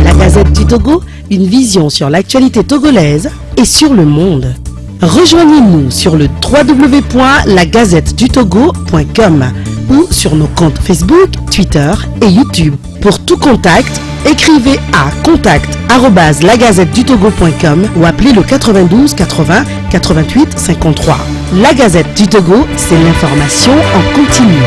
La Gazette du Togo, une vision sur l'actualité togolaise et sur le monde. Rejoignez-nous sur le www.lagazettedutogo.com ou sur nos comptes Facebook, Twitter et YouTube. Pour tout contact, écrivez à contact@lagazettedutogo.com ou appelez le 92 80 88 53. La Gazette du Togo, c'est l'information en continu.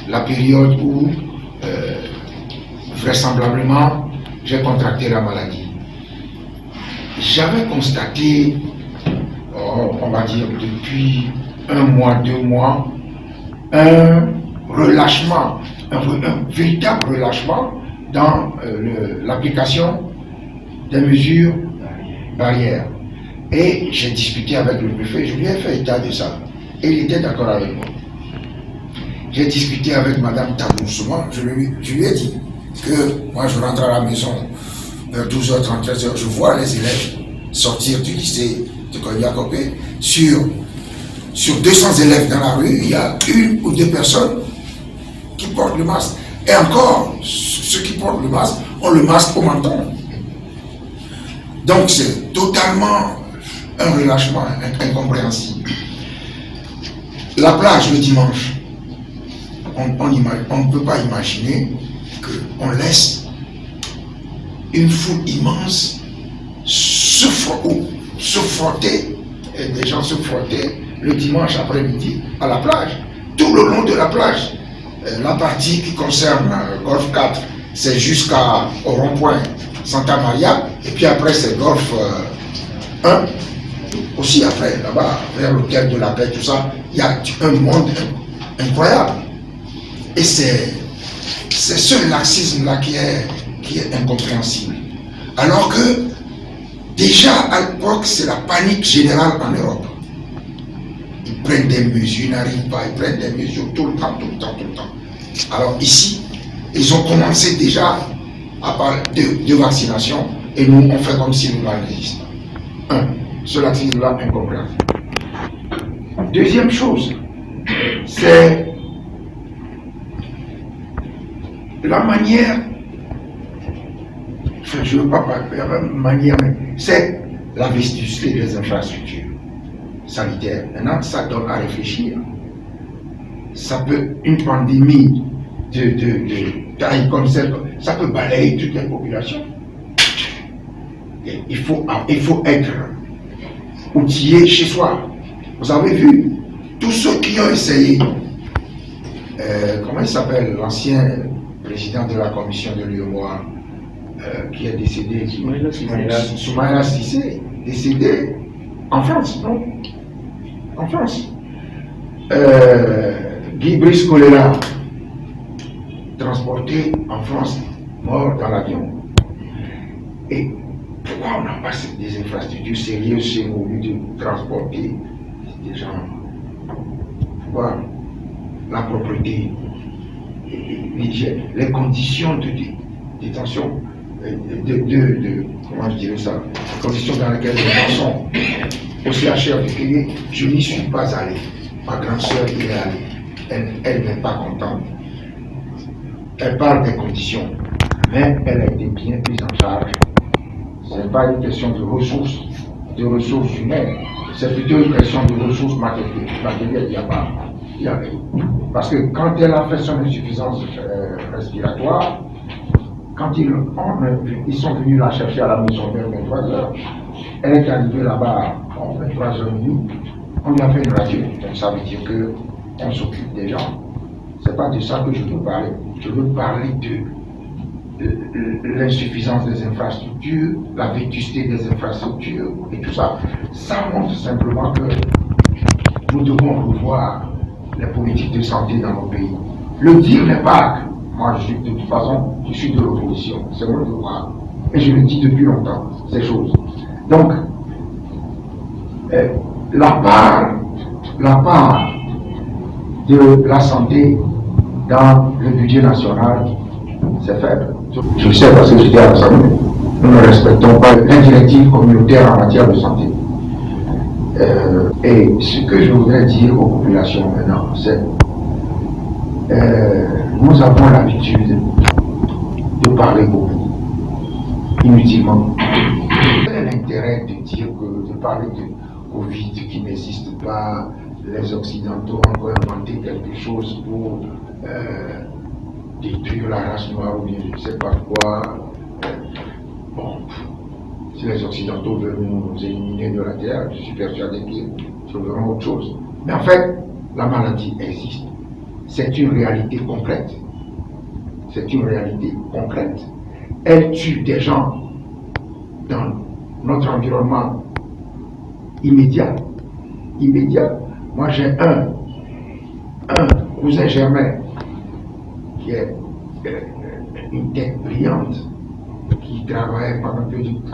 La période où vraisemblablement j'ai contracté la maladie. J'avais constaté, on va dire depuis 1 mois, 2 mois, un relâchement, un véritable relâchement dans l'application des mesures barrières. Et j'ai discuté avec le préfet, je lui ai fait état de ça. Et il était d'accord avec moi. J'ai discuté avec Madame Taboussouma, je lui ai dit que moi je rentre à la maison vers 12h30, 13h, je vois les élèves sortir du lycée de Konya-Kopé. Sur 200 élèves dans la rue, il y a 1 ou 2 personnes qui portent le masque. Et encore, ceux qui portent le masque ont le masque au menton. Donc c'est totalement un relâchement incompréhensible. La plage le dimanche, on ne peut pas imaginer qu'on laisse une foule immense se frotter, et des gens se frottaient le dimanche après-midi à la plage, tout le long de la plage. La partie qui concerne Golfe 4, c'est jusqu'au rond-point Santa Maria, et puis après c'est Golfe 1, aussi après, là-bas, vers l'hôtel de la paix, tout ça, il y a un monde incroyable. Et c'est ce laxisme-là qui est incompréhensible. Alors que, déjà à l'époque, c'est la panique générale en Europe. Ils prennent des mesures, ils n'arrivent pas, ils prennent des mesures tout le temps. Alors ici, ils ont commencé déjà à parler de vaccination, et nous, on fait comme si le mal n'existe pas. Ce laxisme-là incompréhensible. Deuxième chose, c'est la manière, je ne veux pas parler de la manière, mais c'est la vétusté des infrastructures sanitaires. Maintenant, ça donne à réfléchir. Ça peut, une pandémie de taille comme celle, ça peut balayer toutes les populations. Et il faut être outillé chez soi. Vous avez vu, tous ceux qui ont essayé, comment il s'appelle, l'ancien président de la commission de l'UEMOA, qui est décédé, Soumaïla Cissé, décédé en France, non? En France. Guy Brice Colella, transporté en France, mort dans l'avion. Et pourquoi on n'a pas des infrastructures sérieuses chez nous au lieu de transporter des gens? Pourquoi la propreté, les conditions de détention, comment je dirais ça, les conditions dans lesquelles les gens sont au CHR du Kenya, je n'y suis pas allé. Ma grande sœur y est allée. Elle n'est pas contente. Elle parle des conditions, mais elle a été bien prise en charge. Ce n'est pas une question de ressources humaines, c'est plutôt une question de ressources matérielles. Il y a parce que quand elle a fait son insuffisance respiratoire, quand ils sont venus la chercher à la maison vers 23h, elle est arrivée là-bas en 23h30, on lui a fait une radio. Donc ça veut dire qu'on s'occupe des gens. C'est pas de ça que je veux parler. Je veux parler de l'insuffisance des infrastructures, la vétusté des infrastructures et tout ça. Ça montre simplement que nous devons revoir les politiques de santé dans nos pays. Le dire n'est pas, moi je suis de toute façon, je suis de l'opposition, c'est mon devoir. Et je le dis depuis longtemps, ces choses. Donc, la part de la santé dans le budget national, c'est faible. Je le sais parce que j'étais à l'Assemblée. Nous ne respectons pas les directives communautaires en matière de santé. Et ce que je voudrais dire aux populations maintenant, c'est nous avons l'habitude de parler beaucoup, inutilement. Quel est l'intérêt de dire de parler de Covid qui n'existe pas, les Occidentaux ont encore inventé quelque chose pour détruire la race noire ou bien je ne sais pas quoi. Bon, si les Occidentaux veulent nous éliminer de la Terre, je suis persuadé qu'ils trouveront autre chose. Mais en fait, la maladie existe. C'est une réalité concrète. C'est une réalité concrète. Elle tue des gens dans notre environnement immédiat. Moi, j'ai un cousin germain qui est une tête brillante, qui a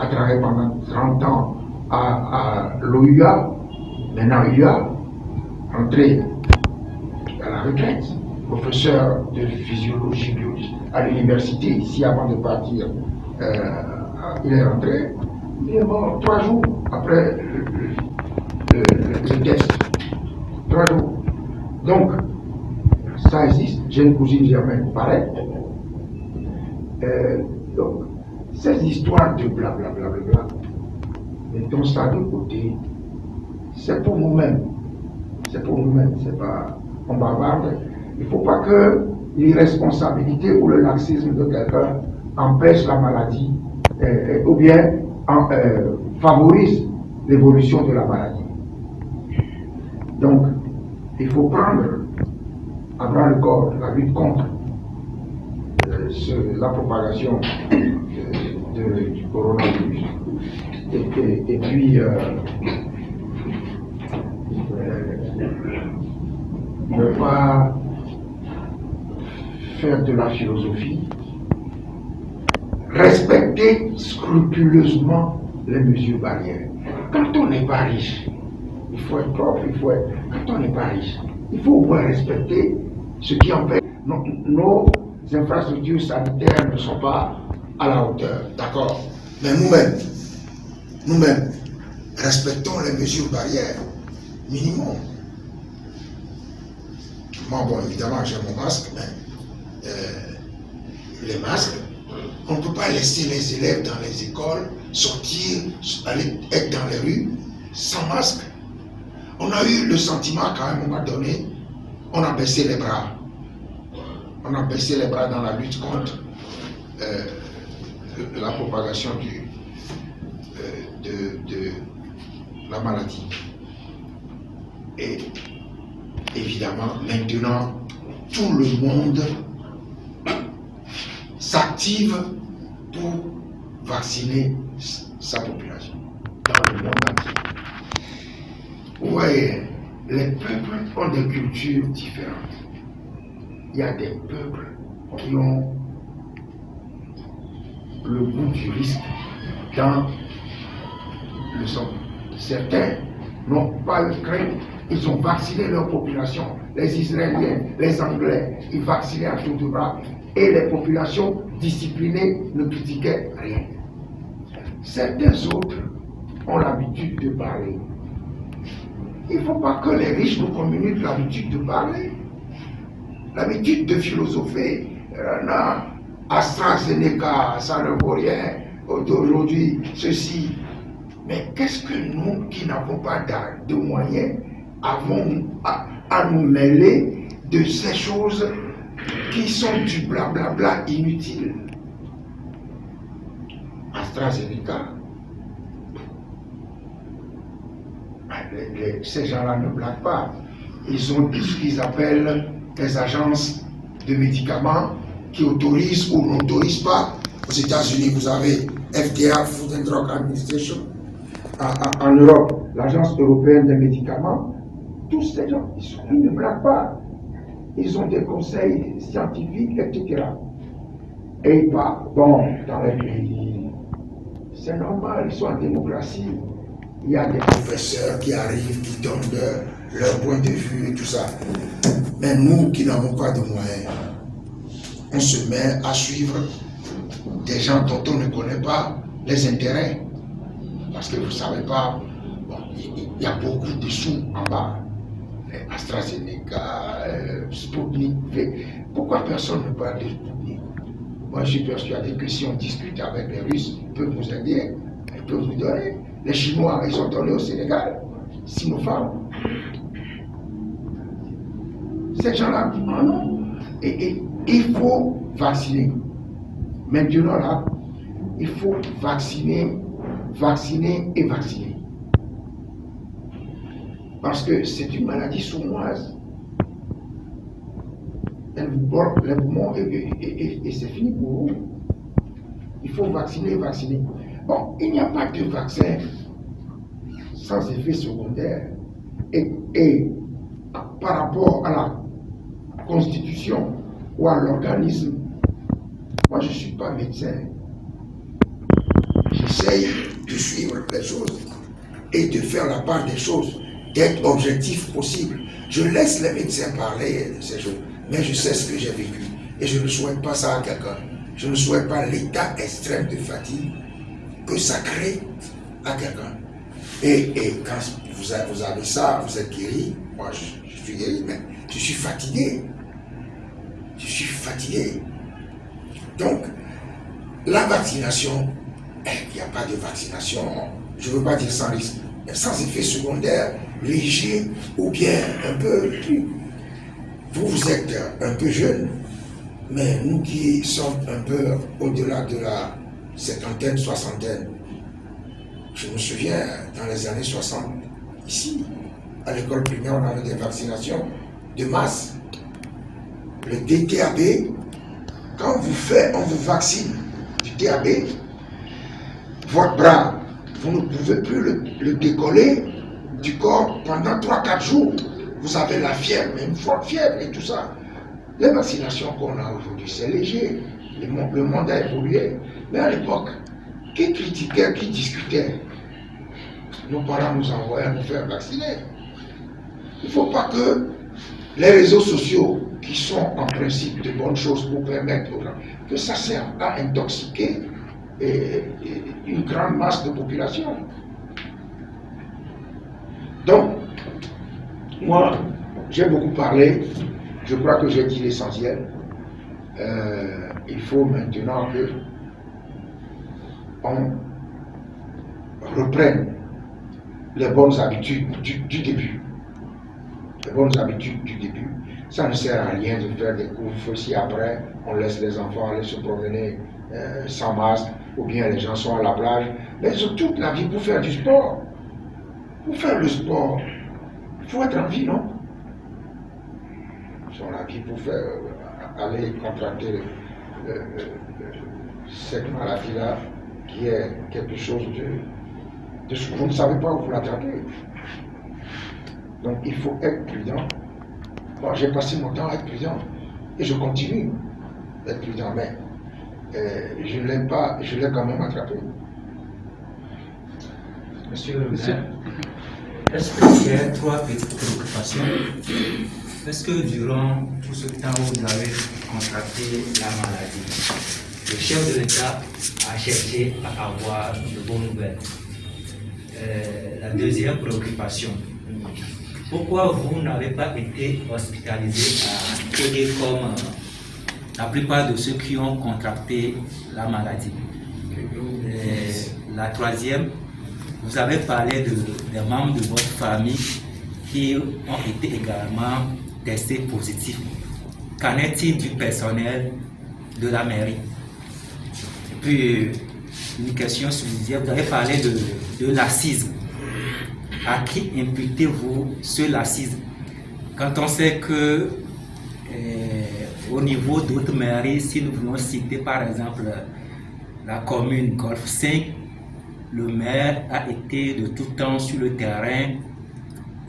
travaillé pendant 30 ans à l'OUA, maintenant UA, entré à la retraite, professeur de physiologie biologie à l'université ici avant de partir. Il est rentré, il est mort 3 jours après le test. 3 jours. Donc, ça existe. J'ai une cousine germaine pareil. Donc, ces histoires de blablabla, mettons ça de côté. C'est pour nous-mêmes. C'est pour nous-mêmes. C'est pas on bavarde. Il ne faut pas que l'irresponsabilité ou le laxisme de quelqu'un empêche la maladie ou bien favorise l'évolution de la maladie. Donc, il faut prendre à bras le corps la lutte contre la propagation du coronavirus. Et puis, ne pas faire de la philosophie, respecter scrupuleusement les mesures barrières. Quand on n'est pas riche, il faut être propre, quand on n'est pas riche, il faut au moins respecter ce qui empêche. Nos infrastructures sanitaires ne sont pas à la hauteur, d'accord? Mais nous-mêmes, respectons les mesures barrières, minimum. Moi, bon, évidemment, j'ai mon masque, mais les masques, on ne peut pas laisser les élèves dans les écoles sortir, aller être dans les rues sans masque. On a eu le sentiment qu'à un moment donné, on a baissé les bras. On a baissé les bras dans la lutte contre la propagation de la maladie. Et évidemment, maintenant, tout le monde s'active pour vacciner sa population dans le monde entier. Vous voyez, les peuples ont des cultures différentes. Il y a des peuples qui ont le goût du risque dans le sang. Certains n'ont pas eu crainte. Ils ont vacciné leur population. Les Israéliens, les Anglais, ils vaccinaient à tour de bras. Et les populations disciplinées ne critiquaient rien. Certains autres ont l'habitude de parler. Il ne faut pas que les riches nous communiquent l'habitude de parler. L'habitude de philosopher. Non, AstraZeneca, ça ne vaut rien. Aujourd'hui, ceci. Mais qu'est-ce que nous, qui n'avons pas de moyens, avons à nous mêler de ces choses qui sont du blablabla inutile? AstraZeneca, ces gens-là ne blaguent pas. Ils ont ce qu'ils appellent des agences de médicaments qui autorisent ou n'autorisent pas. Aux États-Unis, vous avez FDA, Food and Drug Administration. En Europe, l'Agence européenne des médicaments. Tous ces gens, ils ne blaguent pas. Ils ont des conseils scientifiques, etc. Et ils parlent, bon, dans les pays, c'est normal, ils sont en démocratie. Il y a des professeurs qui arrivent, qui donnent leur point de vue et tout ça. Mais nous qui n'avons pas de moyens, on se met à suivre des gens dont on ne connaît pas les intérêts. Parce que vous ne savez pas, bon, il y a beaucoup de sous en bas. AstraZeneca, Sputnik V. Pourquoi personne ne parle de Sputnik? Moi, je suis persuadé que si on discute avec les Russes, ils peuvent vous aider, ils peuvent vous donner. Les Chinois, ils ont donné au Sénégal, Sinopharm. Ces gens-là en ont. Et il faut vacciner. Maintenant, là, il faut vacciner, vacciner et vacciner. Parce que c'est une maladie sournoise. Elle vous porte les poumons et c'est fini pour vous. Il faut vacciner, vacciner. Bon, il n'y a pas de vaccin sans effet secondaire. Et par rapport à la constitution ou à l'organisme, moi je ne suis pas médecin. J'essaye de suivre les choses et de faire la part des choses, d'être objectif possible. Je laisse les médecins parler de ces choses, mais je sais ce que j'ai vécu et je ne souhaite pas ça à quelqu'un. Je ne souhaite pas l'état extrême de fatigue que ça crée à quelqu'un. Et quand vous avez ça, vous êtes guéri. Moi, je suis guéri, mais je suis fatigué. Je suis fatigué. Donc, la vaccination, il n'y a pas de vaccination, je ne veux pas dire sans risque, mais sans effet secondaire, léger ou bien un peu plus. Vous êtes un peu jeune, mais nous qui sommes un peu au-delà de la cinquantaine, soixantaine, je me souviens, dans les années 60, ici, à l'école primaire, on avait des vaccinations de masse. Le DTaB, quand on vous vaccine du TAB, votre bras, vous ne pouvez plus le décoller du corps pendant 3-4 jours. Vous avez la fièvre, une forte fièvre et tout ça. Les vaccinations qu'on a aujourd'hui, c'est léger. Le monde a évolué. Mais à l'époque, qui critiquait, qui discutait? Nos parents nous envoyaient nous faire vacciner. Il ne faut pas que les réseaux sociaux, qui sont en principe de bonnes choses pour permettre aux gens, que ça sert à intoxiquer une grande masse de population. Donc, moi, j'ai beaucoup parlé, je crois que j'ai dit l'essentiel. Il faut maintenant que on reprenne les bonnes habitudes du début. Les bonnes habitudes du début. Ça ne sert à rien de faire des couvre-feux si après on laisse les enfants aller se promener sans masque, ou bien les gens sont à la plage. Mais ils ont toute la vie pour faire du sport. Pour faire le sport, il faut être en vie, non? Ils ont la vie pour faire, aller contracter cette maladie-là, qui est quelque chose de ce que vous ne savez pas où vous l'attrapez. Donc il faut être prudent. Bon, j'ai passé mon temps à être prudent et je continue d'être prudent, mais je ne l'aime pas, je l'ai quand même attrapé. Monsieur le maire, est-ce que j'ai trois petites préoccupations? Est-ce que durant tout ce temps où vous avez contracté la maladie, le chef de l'État a cherché à avoir de bonnes nouvelles? La deuxième préoccupation, pourquoi vous n'avez pas été hospitalisé à Kédé comme la plupart de ceux qui ont contracté la maladie? La troisième, vous avez parlé des membres de votre famille qui ont été également testés positifs. Qu'en est-il du personnel de la mairie? Et puis, une question subsidiaire, vous avez parlé de lacisme. À qui imputez-vous ce lacisme? Quand on sait que au niveau d'autres mairies, si nous voulons citer par exemple la commune Golfe 5, le maire a été de tout temps sur le terrain,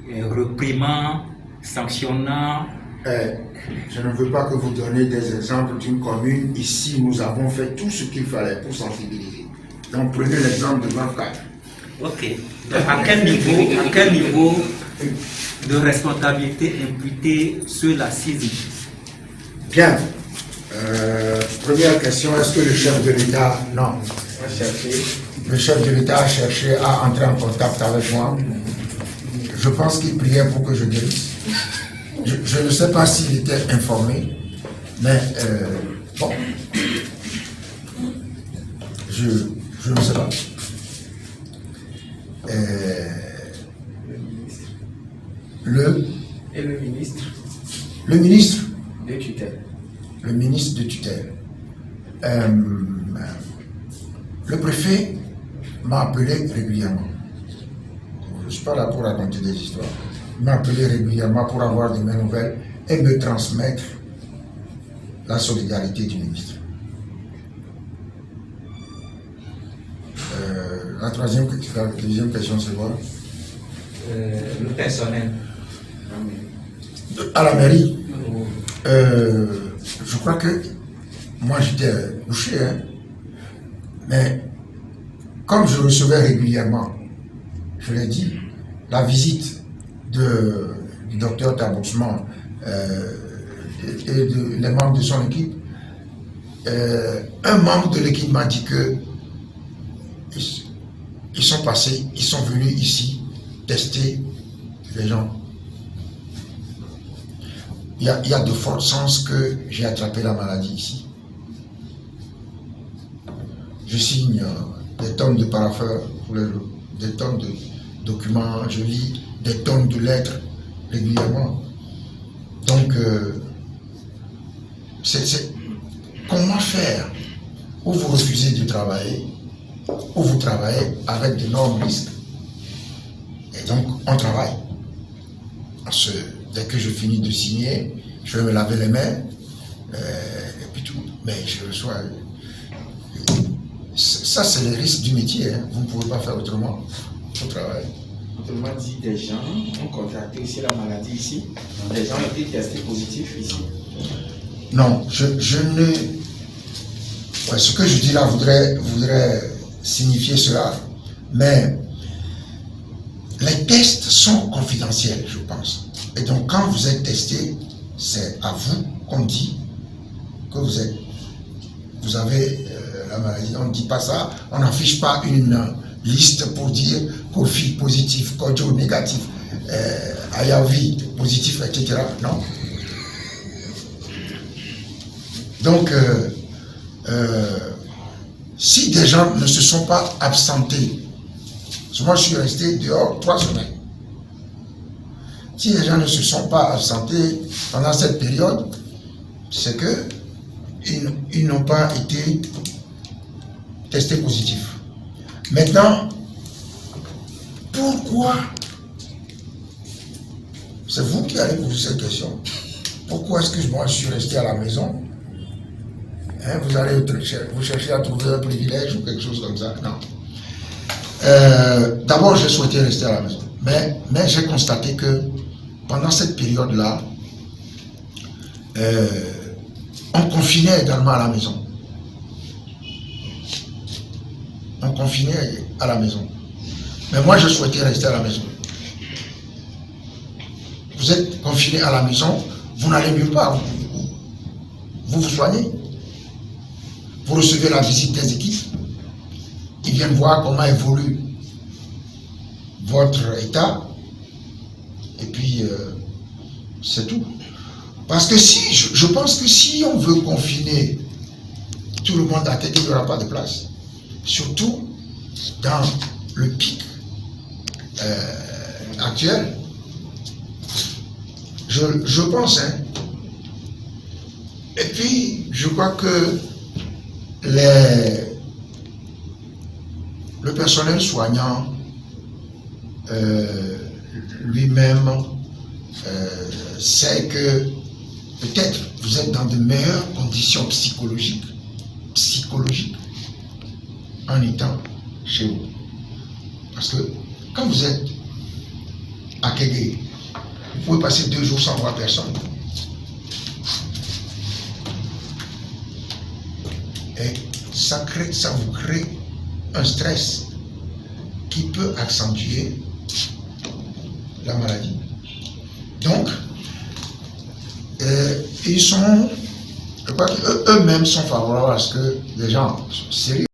réprimant, sanctionnant. Je ne veux pas que vous donniez des exemples d'une commune. Ici, nous avons fait tout ce qu'il fallait pour sensibiliser. Donc prenez l'exemple de Golfe 4. Ok. Donc, à quel niveau de responsabilité imputer ce lacisme? Bien. Première question, est-ce que le chef de l'État... Non. Le chef de l'État a cherché à entrer en contact avec moi. Je pense qu'il priait pour que je guérisse. Je ne sais pas s'il était informé, mais bon, je ne sais pas. Et le ministre le ministre de tutelle. Le ministre de tutelle. Le préfet m'a appelé régulièrement. Je ne suis pas là pour raconter des histoires. Il m'a appelé régulièrement pour avoir de mes nouvelles et me transmettre la solidarité du ministre. La deuxième question, c'est quoi? Le personnel. À la mairie, je crois que moi j'étais touché, hein, mais comme je recevais régulièrement, je l'ai dit, la visite du docteur Taboutsman et les membres de son équipe, un membre de l'équipe m'a dit que ils sont passés, ils sont venus ici tester les gens. Il y a de fortes chances que j'ai attrapé la maladie ici. Je signe des tonnes de parapheurs, des tonnes de documents, je lis des tonnes de lettres régulièrement. Donc, comment faire? Ou vous refusez de travailler, ou vous travaillez avec d'énormes risques. Et donc, on travaille. Dès que je finis de signer, je vais me laver les mains, et puis tout. Mais je reçois. Ça, c'est le risque du métier. Hein. Vous ne pouvez pas faire autrement. Il faut travailler. Autrement dit, des gens ont contracté aussi la maladie ici. Des gens ont été testés positifs ici. Non, je ne. Ouais, ce que je dis là voudrait signifier cela. Mais les tests sont confidentiels, je pense. Et donc, quand vous êtes testé, c'est à vous qu'on dit que vous avez la maladie. On ne dit pas ça, on n'affiche pas une liste pour dire Kofi positif, Kodjo négatif, Ayavi positif, etc. Non. Donc, si des gens ne se sont pas absentés, moi je suis resté dehors 3 semaines. Si les gens ne se sont pas absentés pendant cette période, c'est que ils n'ont pas été testés positifs. Maintenant, pourquoi? C'est vous qui allez poser cette question. Pourquoi est-ce que moi je suis resté à la maison? Hein, vous allez vous chercher à trouver un privilège ou quelque chose comme ça? Non. D'abord, j'ai souhaité rester à la maison. Mais j'ai constaté que pendant cette période-là, on confinait également à la maison. On confinait à la maison. Mais moi, je souhaitais rester à la maison. Vous êtes confiné à la maison, vous n'allez nulle part. Vous vous soignez. Vous recevez la visite des équipes. Ils viennent voir comment évolue votre état. Et puis, c'est tout. Parce que si, je pense que si on veut confiner tout le monde à tête, il n'y aura pas de place. Surtout dans le pic actuel. Je pense, hein. Et puis, je crois que le personnel soignant lui-même sait que peut-être vous êtes dans de meilleures conditions psychologiques en étant chez vous. Parce que quand vous êtes à Kégué, vous pouvez passer 2 jours sans voir personne. Et ça vous crée un stress qui peut accentuer la maladie. Donc, ils sont, je crois qu'eux-mêmes sont favorables à ce que les gens sérieux